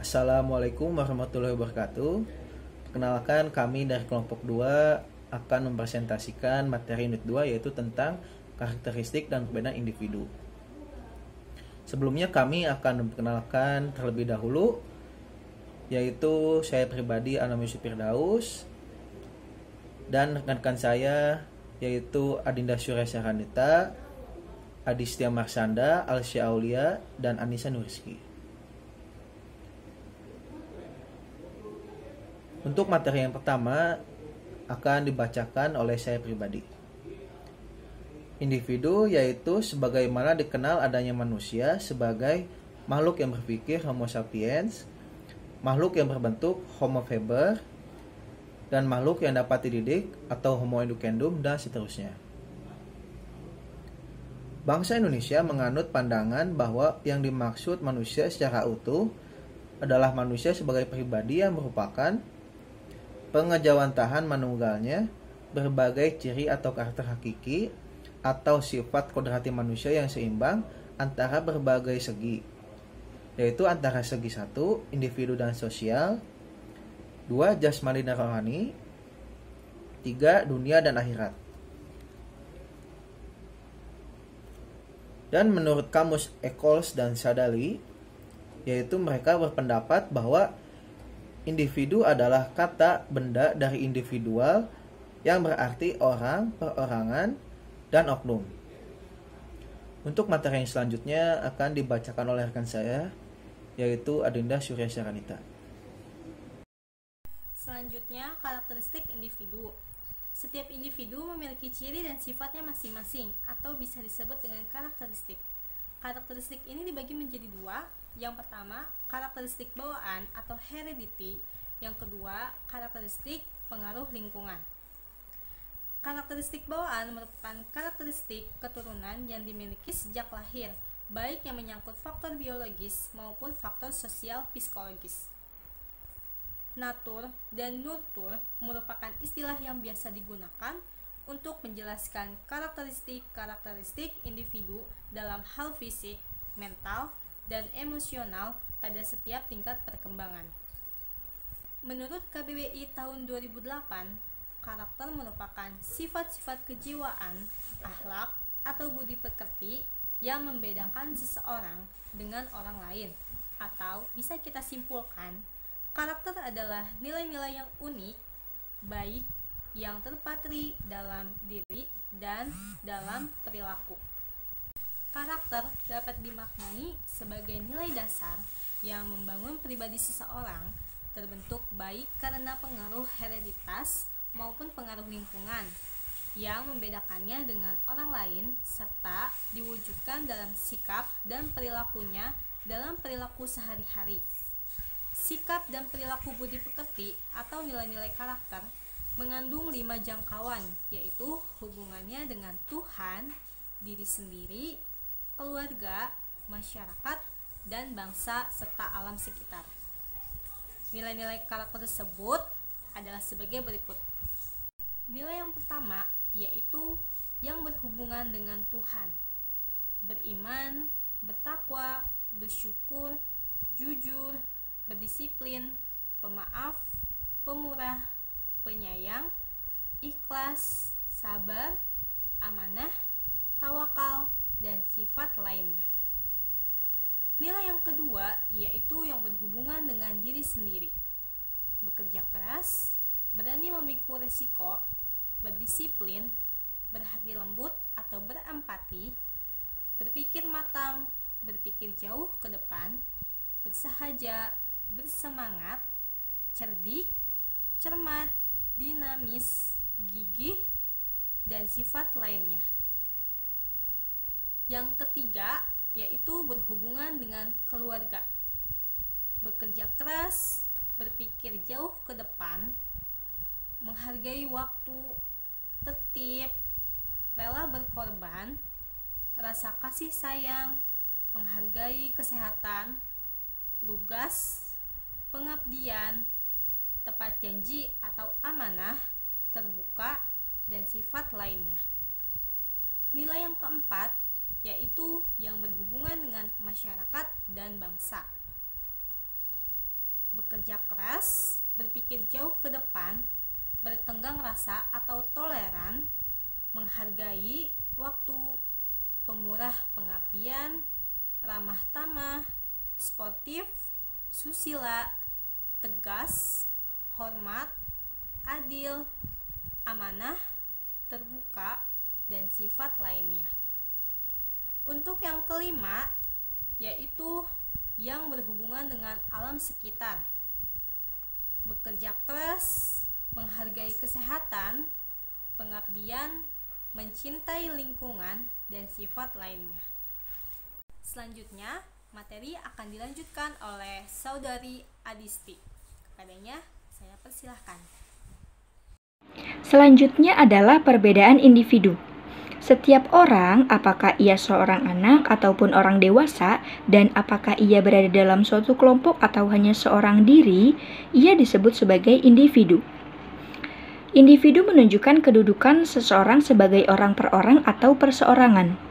Assalamualaikum warahmatullahi wabarakatuh. Perkenalkan, kami dari kelompok 2 akan mempresentasikan materi unit 2, yaitu tentang karakteristik dan perbedaan individu. Sebelumnya kami akan memperkenalkan terlebih dahulu, yaitu saya pribadi Anam Yusuf Firdaus dan rekan-rekan saya yaitu Adinda Surya Saranita, Adistia Marsanda, Alsya Aulia, dan Anissa Nuriski. Untuk materi yang pertama akan dibacakan oleh saya pribadi. Individu yaitu sebagaimana dikenal adanya manusia sebagai makhluk yang berpikir Homo sapiens, makhluk yang berbentuk Homo faber, dan makhluk yang dapat dididik atau Homo educandum, dan seterusnya. Bangsa Indonesia menganut pandangan bahwa yang dimaksud manusia secara utuh adalah manusia sebagai pribadi yang merupakan pengejawantahan manunggalnya berbagai ciri atau karakter hakiki atau sifat kodrati manusia yang seimbang antara berbagai segi, yaitu antara segi 1, individu dan sosial, 2, jasmani dan rohani, 3, dunia dan akhirat. Dan menurut kamus Eccles dan Sadali, yaitu mereka berpendapat bahwa individu adalah kata benda dari individual yang berarti orang, perorangan, dan oknum. Untuk materi yang selanjutnya akan dibacakan oleh rekan saya, yaitu Adinda Surya Saranita. Selanjutnya, karakteristik individu. Setiap individu memiliki ciri dan sifatnya masing-masing atau bisa disebut dengan karakteristik. Karakteristik ini dibagi menjadi dua. Yang pertama, karakteristik bawaan atau heredity. Yang kedua, karakteristik pengaruh lingkungan. Karakteristik bawaan merupakan karakteristik keturunan yang dimiliki sejak lahir, baik yang menyangkut faktor biologis maupun faktor sosial psikologis. Natur dan nurtur merupakan istilah yang biasa digunakan untuk menjelaskan karakteristik individu dalam hal fisik, mental, dan emosional pada setiap tingkat perkembangan. Menurut KBBI tahun 2008, karakter merupakan sifat-sifat kejiwaan, akhlak, atau budi pekerti yang membedakan seseorang dengan orang lain. Atau bisa kita simpulkan, karakter adalah nilai-nilai yang unik, baik yang terpatri dalam diri dan dalam perilaku. Karakter dapat dimaknai sebagai nilai dasar yang membangun pribadi seseorang, terbentuk baik karena pengaruh hereditas maupun pengaruh lingkungan yang membedakannya dengan orang lain, serta diwujudkan dalam sikap dan perilakunya dalam perilaku sehari-hari. Sikap dan perilaku budi pekerti atau nilai-nilai karakter mengandung 5 jangkauan, yaitu hubungannya dengan Tuhan, diri sendiri, keluarga, masyarakat, dan bangsa serta alam sekitar. Nilai-nilai karakter tersebut adalah sebagai berikut. Nilai yang pertama yaitu yang berhubungan dengan Tuhan. Beriman, bertakwa, bersyukur, jujur, berdisiplin, pemaaf, pemurah, penyayang, ikhlas, sabar, amanah, tawakal, dan sifat lainnya. Nilai yang kedua yaitu yang berhubungan dengan diri sendiri. Bekerja keras, berani memikul resiko, berdisiplin, berhati lembut atau berempati, berpikir matang, berpikir jauh ke depan, bersahaja, bersemangat, cerdik, cermat, dinamis, gigih, dan sifat lainnya. Yang ketiga yaitu berhubungan dengan keluarga. Bekerja keras, berpikir jauh ke depan, menghargai waktu, tertib, rela berkorban, rasa kasih sayang, menghargai kesehatan, lugas, pengabdian, tepat janji atau amanah, terbuka, dan sifat lainnya. Nilai yang keempat yaitu yang berhubungan dengan masyarakat dan bangsa. bekerja keras, berpikir jauh ke depan, bertenggang rasa atau toleran, menghargai waktu, pemurah pengabdian, ramah tamah, sportif, susila, tegas, hormat, adil, amanah, terbuka, dan sifat lainnya. Untuk yang kelima, yaitu yang berhubungan dengan alam sekitar. Bekerja keras, menghargai kesehatan, pengabdian, mencintai lingkungan, dan sifat lainnya. Selanjutnya, materi akan dilanjutkan oleh Saudari Adisti. Kepadanya, saya persilahkan. Selanjutnya adalah perbedaan individu. Setiap orang, apakah ia seorang anak ataupun orang dewasa, dan apakah ia berada dalam suatu kelompok atau hanya seorang diri, ia disebut sebagai individu. Individu menunjukkan kedudukan seseorang sebagai orang per orang atau perseorangan.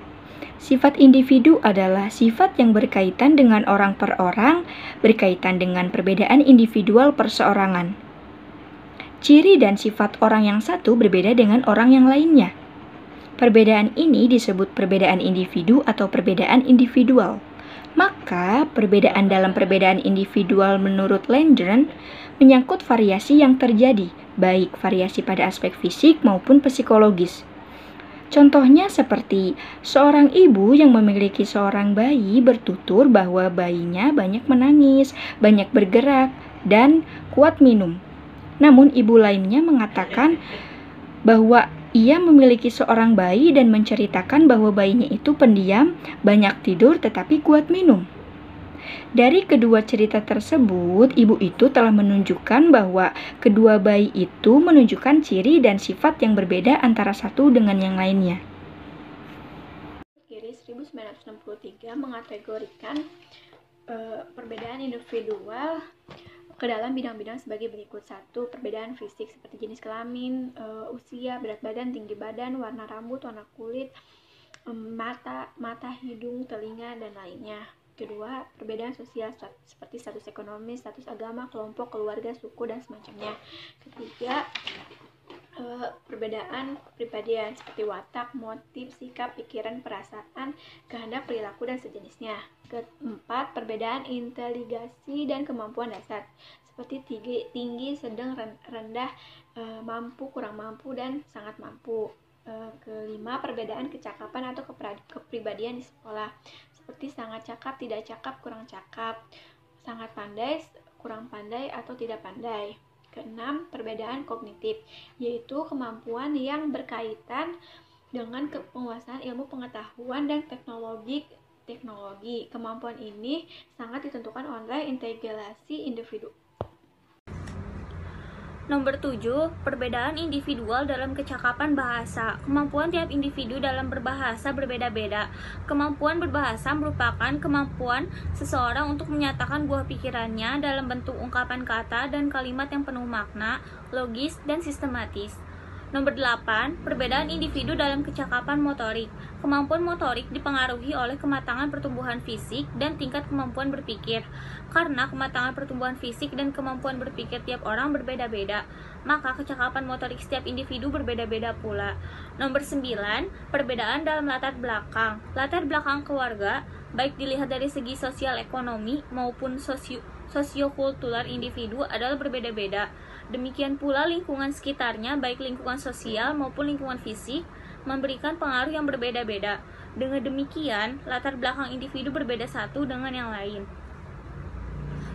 Sifat individu adalah sifat yang berkaitan dengan orang per orang, berkaitan dengan perbedaan individual perseorangan. Ciri dan sifat orang yang satu berbeda dengan orang yang lainnya. Perbedaan ini disebut perbedaan individu atau perbedaan individual. Maka, perbedaan dalam perbedaan individual menurut Langren menyangkut variasi yang terjadi, baik variasi pada aspek fisik maupun psikologis. Contohnya seperti seorang ibu yang memiliki seorang bayi bertutur bahwa bayinya banyak menangis, banyak bergerak, dan kuat minum. Namun ibu lainnya mengatakan bahwa ia memiliki seorang bayi dan menceritakan bahwa bayinya itu pendiam, banyak tidur tetapi kuat minum. Dari kedua cerita tersebut, ibu itu telah menunjukkan bahwa kedua bayi itu menunjukkan ciri dan sifat yang berbeda antara satu dengan yang lainnya. Kiri 1963 mengategorikan perbedaan individual ke dalam bidang-bidang sebagai berikut. 1. Perbedaan fisik seperti jenis kelamin, usia, berat badan, tinggi badan, warna rambut, warna kulit, mata, hidung, telinga, dan lainnya. 2. Perbedaan sosial seperti status ekonomi, status agama, kelompok, keluarga, suku, dan semacamnya. 3. Perbedaan kepribadian seperti watak, motif, sikap, pikiran, perasaan, kehendak, perilaku, dan sejenisnya. 4. Perbedaan inteligensi dan kemampuan dasar seperti tinggi, sedang, rendah, mampu, kurang mampu, dan sangat mampu. 5. Perbedaan kecakapan atau kepribadian di sekolah seperti sangat cakap, tidak cakap, kurang cakap, sangat pandai, kurang pandai, atau tidak pandai. 6. Perbedaan kognitif, yaitu kemampuan yang berkaitan dengan penguasaan ilmu pengetahuan dan teknologi. Kemampuan ini sangat ditentukan oleh integrasi individu. Nomor 7, perbedaan individual dalam kecakapan bahasa. Kemampuan tiap individu dalam berbahasa berbeda-beda. Kemampuan berbahasa merupakan kemampuan seseorang untuk menyatakan buah pikirannya dalam bentuk ungkapan kata dan kalimat yang penuh makna, logis, dan sistematis. Nomor 8, perbedaan individu dalam kecakapan motorik. Kemampuan motorik dipengaruhi oleh kematangan pertumbuhan fisik dan tingkat kemampuan berpikir. Karena kematangan pertumbuhan fisik dan kemampuan berpikir tiap orang berbeda-beda, maka kecakapan motorik setiap individu berbeda-beda pula. Nomor 9, perbedaan dalam latar belakang. Latar belakang keluarga, baik dilihat dari segi sosial ekonomi maupun sosiokultural individu adalah berbeda-beda. Demikian pula lingkungan sekitarnya, baik lingkungan sosial maupun lingkungan fisik, memberikan pengaruh yang berbeda-beda. Dengan demikian, latar belakang individu berbeda satu dengan yang lain.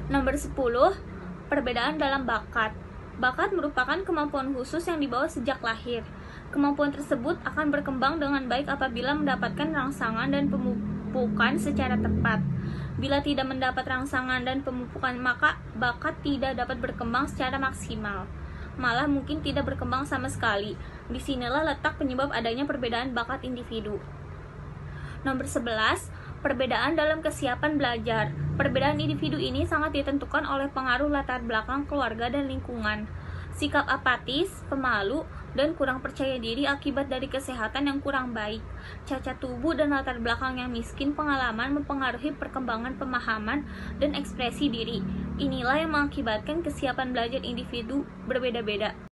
Nomor 10, perbedaan dalam bakat. Bakat merupakan kemampuan khusus yang dibawa sejak lahir. Kemampuan tersebut akan berkembang dengan baik apabila mendapatkan rangsangan dan pemupukan secara tepat. Bila tidak mendapat rangsangan dan pemupukan, maka bakat tidak dapat berkembang secara maksimal. Malah mungkin tidak berkembang sama sekali. Disinilah letak penyebab adanya perbedaan bakat individu. Nomor 11, perbedaan dalam kesiapan belajar. Perbedaan individu ini sangat ditentukan oleh pengaruh latar belakang keluarga dan lingkungan. Sikap apatis, pemalu, dan kurang percaya diri akibat dari kesehatan yang kurang baik. Cacat tubuh dan latar belakang yang miskin pengalaman mempengaruhi perkembangan pemahaman dan ekspresi diri. inilah yang mengakibatkan kesiapan belajar individu berbeda-beda.